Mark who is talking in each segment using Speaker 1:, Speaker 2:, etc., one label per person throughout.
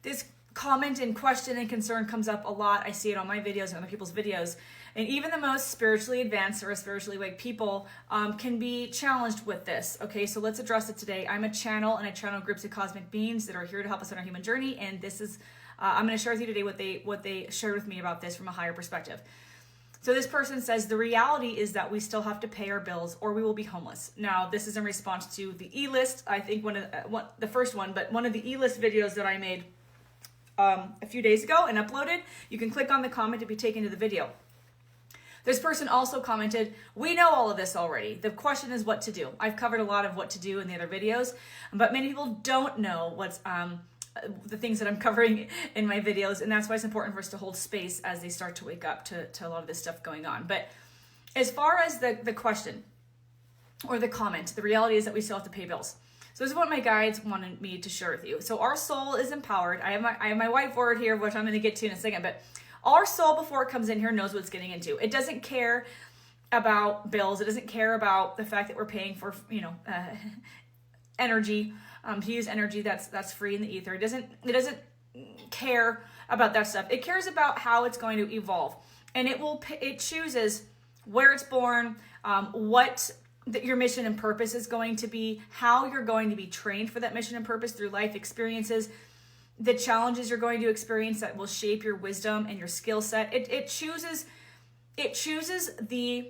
Speaker 1: this comment and question and concern comes up a lot. I see it on my videos and other people's videos. And even the most spiritually advanced or spiritually awake people can be challenged with this. Okay, so let's address it today. I'm a channel, and I channel groups of cosmic beings that are here to help us on our human journey. And this is, I'm going to share with you today what they shared with me about this from a higher perspective. So this person says, the reality is that we still have to pay our bills or we will be homeless. Now, this is in response to the E-list, I think the first one, but one of the E-list videos that I made a few days ago and uploaded. You can click on the comment to be taken to the video. This person also commented, we know all of this already. The question is what to do. I've covered a lot of what to do in the other videos, but many people don't know what's the things that I'm covering in my videos, and that's why it's important for us to hold space as they start to wake up to a lot of this stuff going on. But as far as the question or the comment, the reality is that we still have to pay bills. So this is what my guides wanted me to share with you. So our soul is empowered. I have my whiteboard here, which I'm going to get to in a second, but our soul, before it comes in here, knows what it's getting into. It doesn't care about bills. It doesn't care about the fact that we're paying for, energy, to use energy that's free in the ether. It doesn't care about that stuff. It cares about how it's going to evolve, and it chooses where it's born, what your mission and purpose is going to be, how you're going to be trained for that mission and purpose through life experiences, the challenges you're going to experience that will shape your wisdom and your skill set. It chooses the,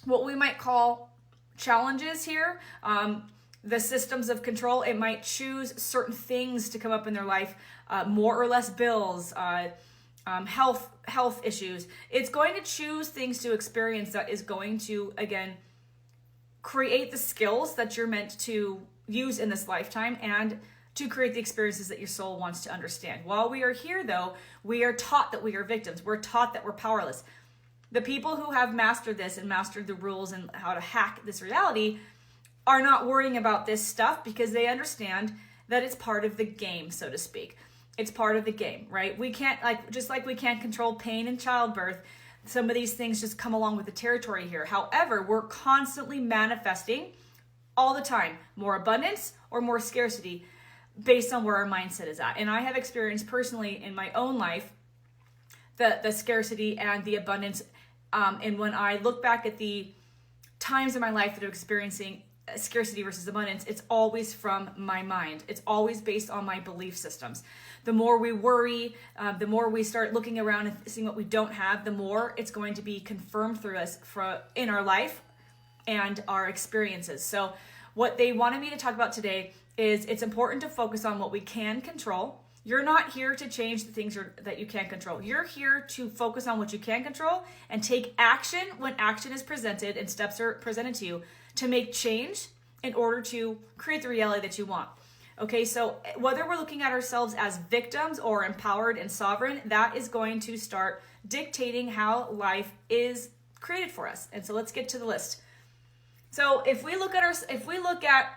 Speaker 1: what we might call challenges here, the systems of control. It might choose certain things to come up in their life, more or less bills, health issues. It's going to choose things to experience that is going to, again, create the skills that you're meant to use in this lifetime and to create the experiences that your soul wants to understand. While we are here, though, we are taught that we are victims. We're taught that we're powerless. The people who have mastered this and mastered the rules and how to hack this reality are not worrying about this stuff because they understand that it's part of the game, so to speak. It's part of the game, right? We can't, just like we can't control pain in childbirth, some of these things just come along with the territory here. However, we're constantly manifesting all the time more abundance or more scarcity based on where our mindset is at. And I have experienced personally in my own life the scarcity and the abundance. And when I look back at the times in my life that I'm experiencing scarcity versus abundance, it's always from my mind. It's always based on my belief systems. The more we worry, the more we start looking around and seeing what we don't have, the more it's going to be confirmed through us in our life and our experiences. So what they wanted me to talk about today is it's important to focus on what we can control. You're not here to change the things that you can't control. You're here to focus on what you can control and take action when action is presented and steps are presented to you to make change in order to create the reality that you want. Okay, so whether we're looking at ourselves as victims or empowered and sovereign, that is going to start dictating how life is created for us. And so let's get to the list. So if we look at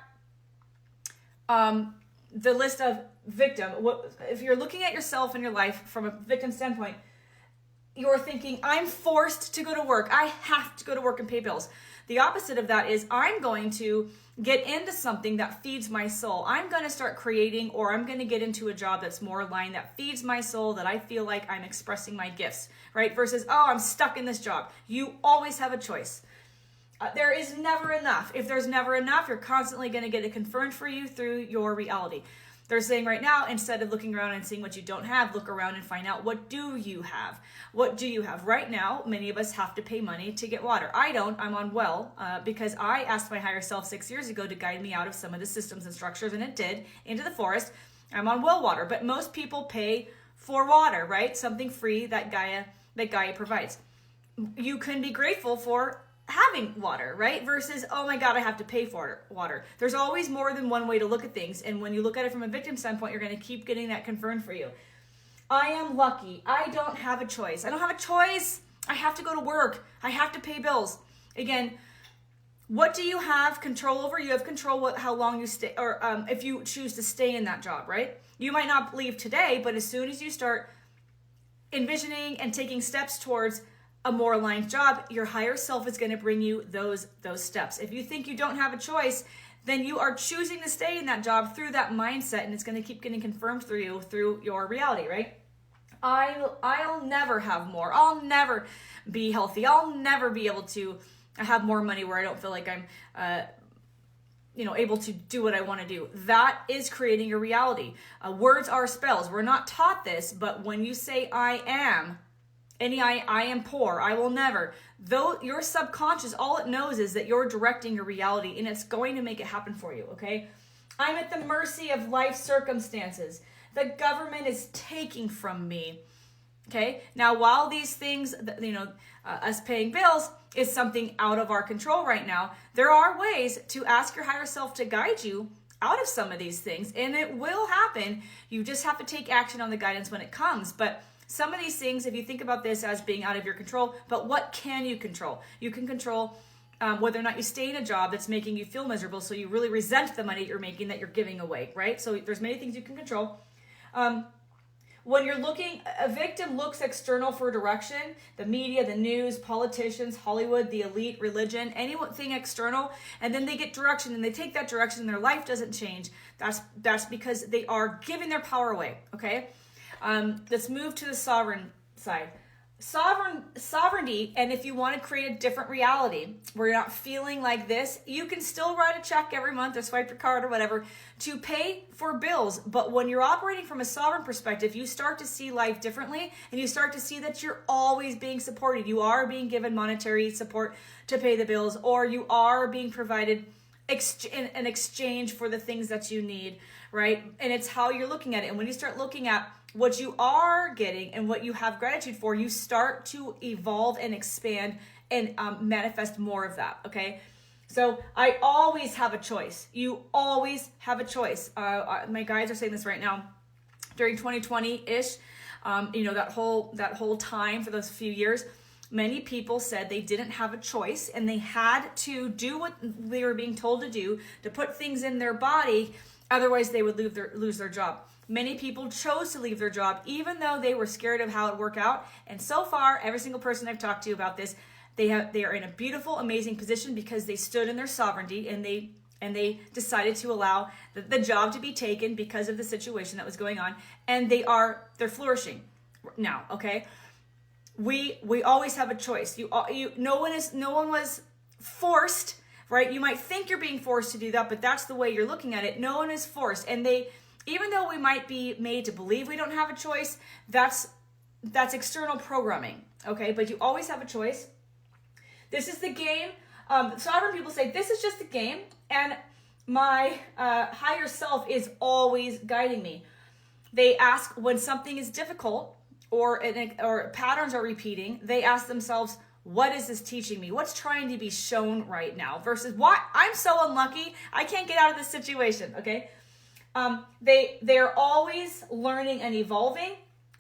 Speaker 1: the list of victim, if you're looking at yourself and your life from a victim standpoint, you're thinking, I'm forced to go to work. I have to go to work and pay bills. The opposite of that is I'm going to get into something that feeds my soul. I'm going to start creating, or I'm going to get into a job that's more aligned, that feeds my soul, that I feel like I'm expressing my gifts, right? Versus, oh, I'm stuck in this job. You always have a choice. There is never enough. If there's never enough, you're constantly going to get it confirmed for you through your reality. They're saying right now, instead of looking around and seeing what you don't have, look around and find out, what do you have? What do you have? Right now, many of us have to pay money to get water. I don't. I'm on well because I asked my higher self 6 years ago to guide me out of some of the systems and structures, and it did, into the forest. I'm on well water, but most people pay for water, right? Something free that Gaia provides. You can be grateful for having water, right? Versus, oh my God, I have to pay for water. There's always more than one way to look at things. And when you look at it from a victim standpoint, you're going to keep getting that confirmed for you. I am lucky. I don't have a choice. I don't have a choice. I have to go to work. I have to pay bills. Again, what do you have control over? You have control how long you stay, or if you choose to stay in that job, right? You might not leave today, but as soon as you start envisioning and taking steps towards a more aligned job, your higher self is going to bring you those steps. If you think you don't have a choice, then you are choosing to stay in that job through that mindset, and it's going to keep getting confirmed through you, through your reality, right? I'll never have more. I'll never be healthy. I'll never be able to have more money where I don't feel like I'm able to do what I want to do. That is creating your reality. Words are spells. We're not taught this, but when you say I am, I am poor, I will never, though your subconscious, all it knows is that you're directing your reality, and it's going to make it happen for you, okay? I'm at the mercy of life circumstances. The government is taking from me, okay? Now, while these things, us paying bills is something out of our control right now, there are ways to ask your higher self to guide you out of some of these things, and it will happen. You just have to take action on the guidance when it comes. But some of these things, if you think about this as being out of your control, but what can you control? You can control whether or not you stay in a job that's making you feel miserable, so you really resent the money you're making that you're giving away, right? So there's many things you can control. When you're looking, a victim looks external for direction, the media, the news, politicians, Hollywood, the elite, religion, anything external, and then they get direction and they take that direction and their life doesn't change. That's because they are giving their power away, okay? Let's move to the sovereign side. Sovereignty, and if you want to create a different reality where you're not feeling like this, you can still write a check every month or swipe your card or whatever to pay for bills. But when you're operating from a sovereign perspective, you start to see life differently, and you start to see that you're always being supported. You are being given monetary support to pay the bills, or you are being provided in exchange for the things that you need, right? And it's how you're looking at it. And when you start looking at what you are getting and what you have gratitude for, you start to evolve and expand and manifest more of that, okay? So I always have a choice. You always have a choice. My guides are saying this right now. During 2020-ish, that whole time for those few years, many people said they didn't have a choice and they had to do what they were being told to do, to put things in their body, otherwise they would lose their job. Many people chose to leave their job even though they were scared of how it would work out. And so far, every single person I've talked to about this, they are in a beautiful, amazing position because they stood in their sovereignty and they decided to allow the job to be taken because of the situation that was going on, and they're flourishing now, okay? We always have a choice. No one was forced, right? You might think you're being forced to do that, but that's the way you're looking at it. No one is forced, and even though we might be made to believe we don't have a choice, that's external programming, okay? But you always have a choice. This is the game. Sovereign people say, this is just a game, and my higher self is always guiding me. They ask when something is difficult or patterns are repeating, they ask themselves, what is this teaching me? What's trying to be shown right now? Versus, what? I'm so unlucky, I can't get out of this situation, okay? They're always learning and evolving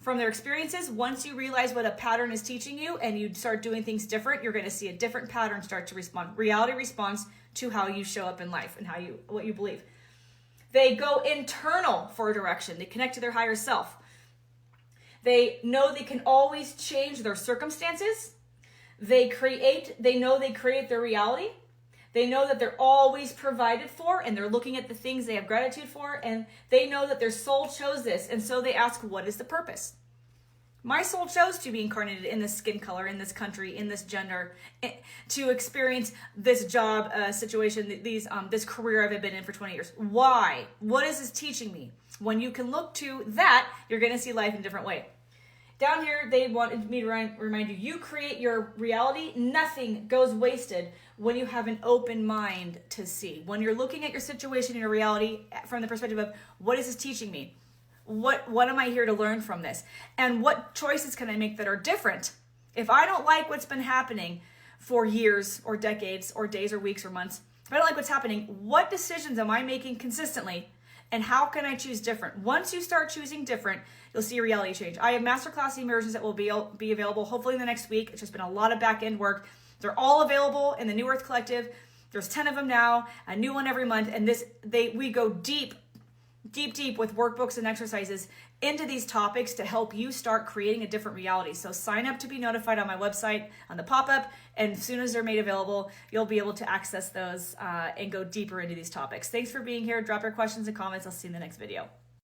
Speaker 1: from their experiences. Once you realize what a pattern is teaching you and you start doing things different, you're going to see a different pattern start to respond. Reality responds to how you show up in life and what you believe. They go internal for direction. They connect to their higher self. They know they can always change their circumstances. They know they create their reality. They know that they're always provided for, and they're looking at the things they have gratitude for, and they know that their soul chose this, and so they ask, what is the purpose? My soul chose to be incarnated in this skin color, in this country, in this gender, to experience this job situation, this career I've been in for 20 years. Why? What is this teaching me? When you can look to that, you're going to see life in a different way. Down here, they wanted me to remind you, you create your reality. Nothing goes wasted when you have an open mind to see. When you're looking at your situation and your reality from the perspective of, what is this teaching me? What am I here to learn from this? And what choices can I make that are different? If I don't like what's been happening for years or decades or days or weeks or months, if I don't like what's happening, what decisions am I making consistently? And how can I choose different? Once you start choosing different, you'll see a reality change. I have masterclass immersions that will be available hopefully in the next week. It's just been a lot of back end work. They're all available in the New Earth Collective. There's 10 of them now, a new one every month. And we go deep deep with workbooks and exercises into these topics to help you start creating a different reality. So sign up to be notified on my website on the pop-up, and as soon as they're made available, you'll be able to access those and go deeper into these topics. Thanks for being here. Drop your questions and comments. I'll see you in the next video.